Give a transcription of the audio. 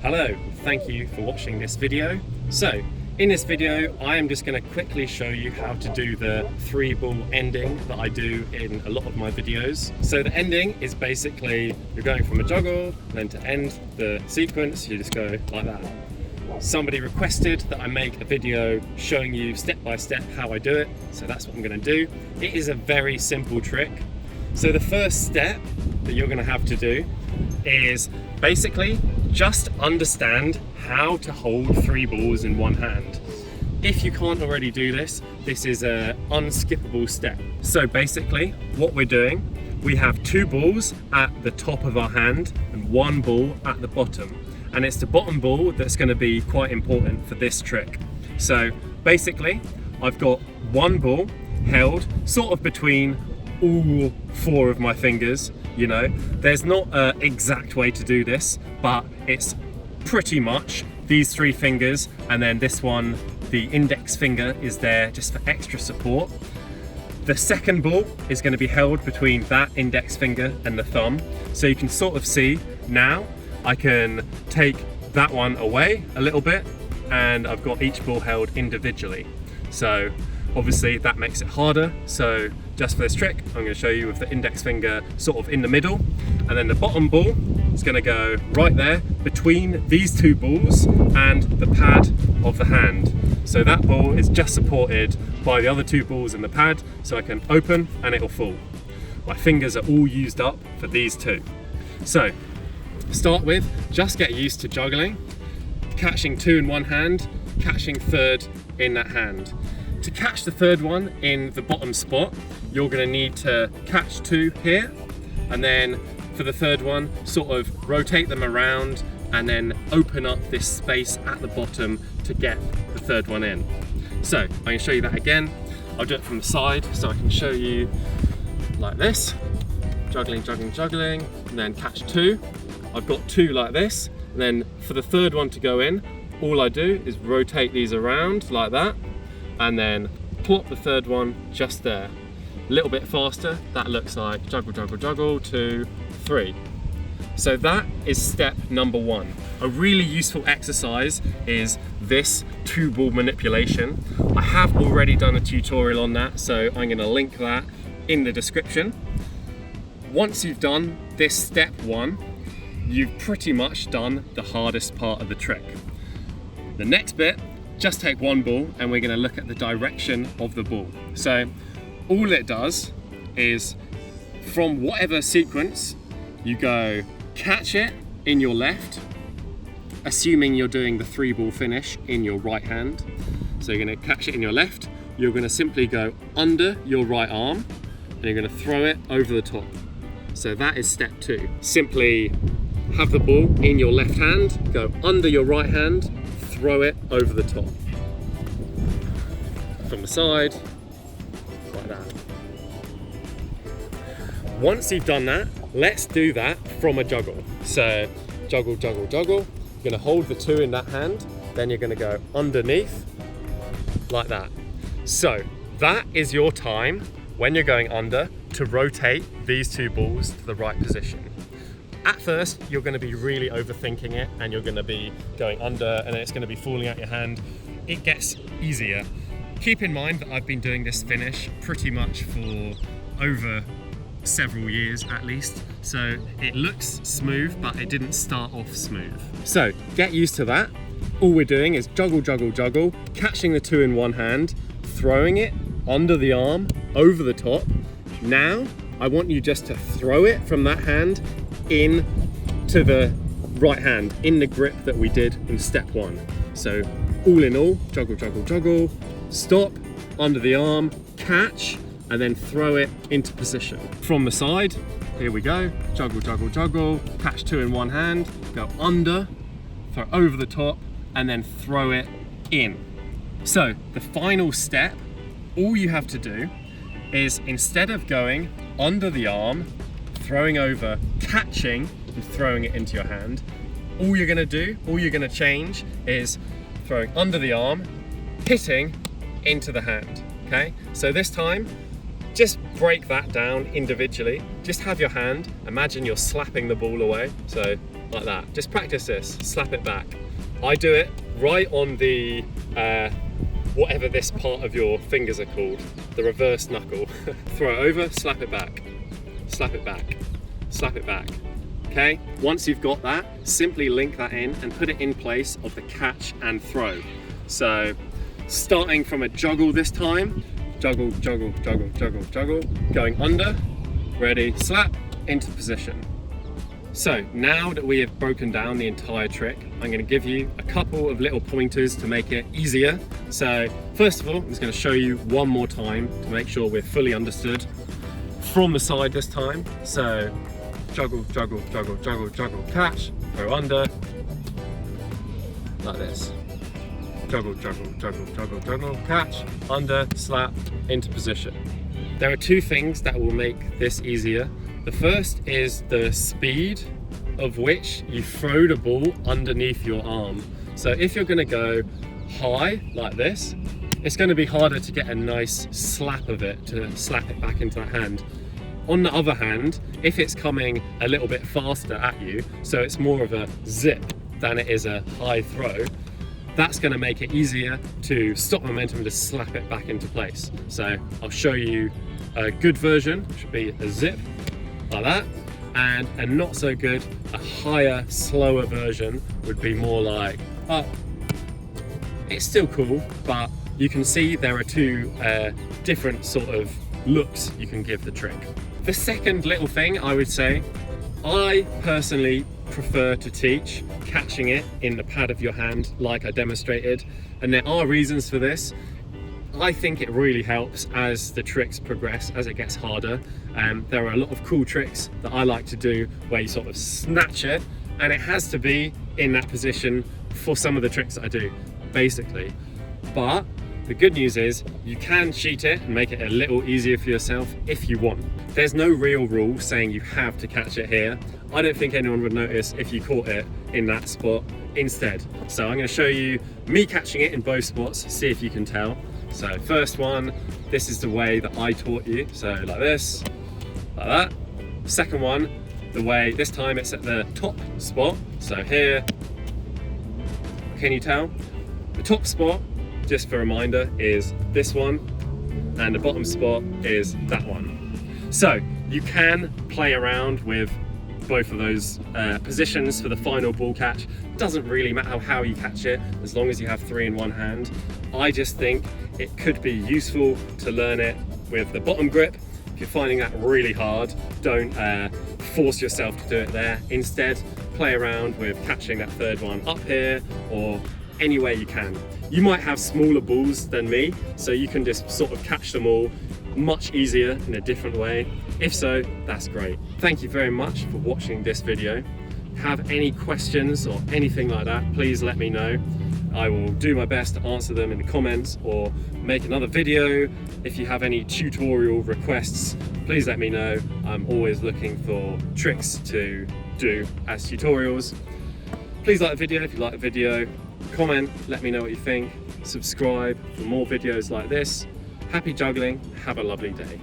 Hello, thank you for watching this video. So, in this video, I am just going to quickly show you how to do the 3-ball ending that I do in a lot of my videos. So the ending is basically, you're going from a juggle, then to end the sequence, you just go like that. Somebody requested that I make a video showing you step by step how I do it, so that's what I'm going to do. It is a very simple trick. So the first step that you're going to have to do is basically just understand how to hold 3 balls in one hand. If you can't already do this, this is an unskippable step. So basically what we're doing, we have 2 balls at the top of our hand and 1 ball at the bottom. And it's the bottom ball that's going to be quite important for this trick. So basically I've got 1 ball held sort of between all 4 of my fingers. You know, there's not an exact way to do this, but it's pretty much these 3 fingers, and then this one, the index finger, is there just for extra support. The second ball is going to be held between that index finger and the thumb, so you can sort of see now I can take that one away a little bit, and I've got each ball held individually. So obviously that makes it harder, so just for this trick I'm going to show you with the index finger sort of in the middle, and then the bottom ball is going to go right there between these 2 balls and the pad of the hand. So that ball is just supported by the other 2 balls in the pad, so I can open and it'll fall. My fingers are all used up for these 2. So start with, just get used to juggling, catching 2 in one hand, catching 3rd in that hand. To catch the 3rd one in the bottom spot, you're going to need to catch 2 here, and then for the 3rd one, sort of rotate them around and then open up this space at the bottom to get the 3rd one in. So I'm going to show you that again. I'll do it from the side so I can show you like this. Juggling, juggling, juggling, and then catch 2. I've got 2 like this, and then for the 3rd one to go in, all I do is rotate these around like that, and then plop the 3rd one just there. A little bit faster, that looks like juggle, juggle, juggle, 2, 3. So that is step number 1. A really useful exercise is this 2-ball manipulation. I have already done a tutorial on that, so I'm going to link that in the description. Once you've done this step 1, you've pretty much done the hardest part of the trick. The next bit, just take 1 ball and we're going to look at the direction of the ball. So all it does is, from whatever sequence, you go catch it in your left, assuming you're doing the 3-ball finish in your right hand. So you're going to catch it in your left, you're going to simply go under your right arm, and you're going to throw it over the top. So that is step 2. Simply have the ball in your left hand, go under your right hand, throw it over the top. From the side, like that. Once you've done that, let's do that from a juggle. So juggle, juggle, juggle. You're going to hold the 2 in that hand, then you're going to go underneath like that. So that is your time when you're going under to rotate these 2 balls to the right position. At first, you're going to be really overthinking it, and you're going to be going under, and then it's going to be falling out your hand. It gets easier. Keep in mind that I've been doing this finish pretty much for over several years at least, so it looks smooth, but it didn't start off smooth. So get used to that. All we're doing is juggle, juggle, juggle, catching the 2 in one hand, throwing it under the arm, over the top. Now, I want you just to throw it from that hand in to the right hand, in the grip that we did in step 1. So all in all, juggle, juggle, juggle, stop, under the arm, catch, and then throw it into position. From the side, here we go, juggle, juggle, juggle, catch 2 in one hand, go under, throw over the top, and then throw it in. So the final step, all you have to do is, instead of going under the arm, throwing over, catching, and throwing it into your hand, all you're going to change is throwing under the arm, hitting into the hand. Okay, so this time just break that down individually. Just have your hand, imagine you're slapping the ball away. So like that. Just practice this, slap it back. I do it right on the, whatever this part of your fingers are called, the reverse knuckle. Throw it over, slap it back, slap it back, slap it back. Okay, once you've got that, simply link that in and put it in place of the catch and throw. So, starting from a juggle this time, juggle, juggle, juggle, juggle, juggle, going under, ready, slap, into position. So now that we have broken down the entire trick, I'm going to give you a couple of little pointers to make it easier. So first of all, I'm just going to show you one more time to make sure we're fully understood. From the side this time, so juggle, juggle, juggle, juggle, juggle, catch, go under, like this. Juggle, juggle, juggle, juggle, juggle, catch, under, slap, into position. There are two things that will make this easier. The first is the speed of which you throw the ball underneath your arm. So if you're going to go high like this, it's going to be harder to get a nice slap of it, to slap it back into that hand. On the other hand, if it's coming a little bit faster at you, so it's more of a zip than it is a high throw, that's going to make it easier to stop momentum and just slap it back into place. So I'll show you a good version, which would be a zip, like that, and a not so good, a higher, slower version would be more like, oh, it's still cool, but you can see there are two different sort of looks you can give the trick. The second little thing I would say, I personally prefer to teach catching it in the pad of your hand like I demonstrated, and there are reasons for this. I think it really helps as the tricks progress, as it gets harder. There are a lot of cool tricks that I like to do where you sort of snatch it, and it has to be in that position for some of the tricks that I do, basically. But the good news is you can cheat it and make it a little easier for yourself if you want. There's no real rule saying you have to catch it here. I don't think anyone would notice if you caught it in that spot instead. So I'm going to show you me catching it in both spots, see if you can tell. So first one, this is the way that I taught you. So like this, like that. Second one, the way, this time it's at the top spot. So here, can you tell? The top spot, just for a reminder, is this one, and the bottom spot is that one. So you can play around with both of those positions for the final ball catch. Doesn't really matter how you catch it, as long as you have three in one hand. I just think it could be useful to learn it with the bottom grip. If you're finding that really hard, don't force yourself to do it there. Instead, play around with catching that third one up here or anywhere you can. You might have smaller balls than me, so you can just sort of catch them all much easier in a different way. If so, that's great. Thank you very much for watching this video. Have any questions or anything like that, please let me know. I will do my best to answer them in the comments or make another video. If you have any tutorial requests, please let me know. I'm always looking for tricks to do as tutorials. Please like the video if you like the video. Comment, let me know what you think. Subscribe for more videos like this. Happy juggling, have a lovely day.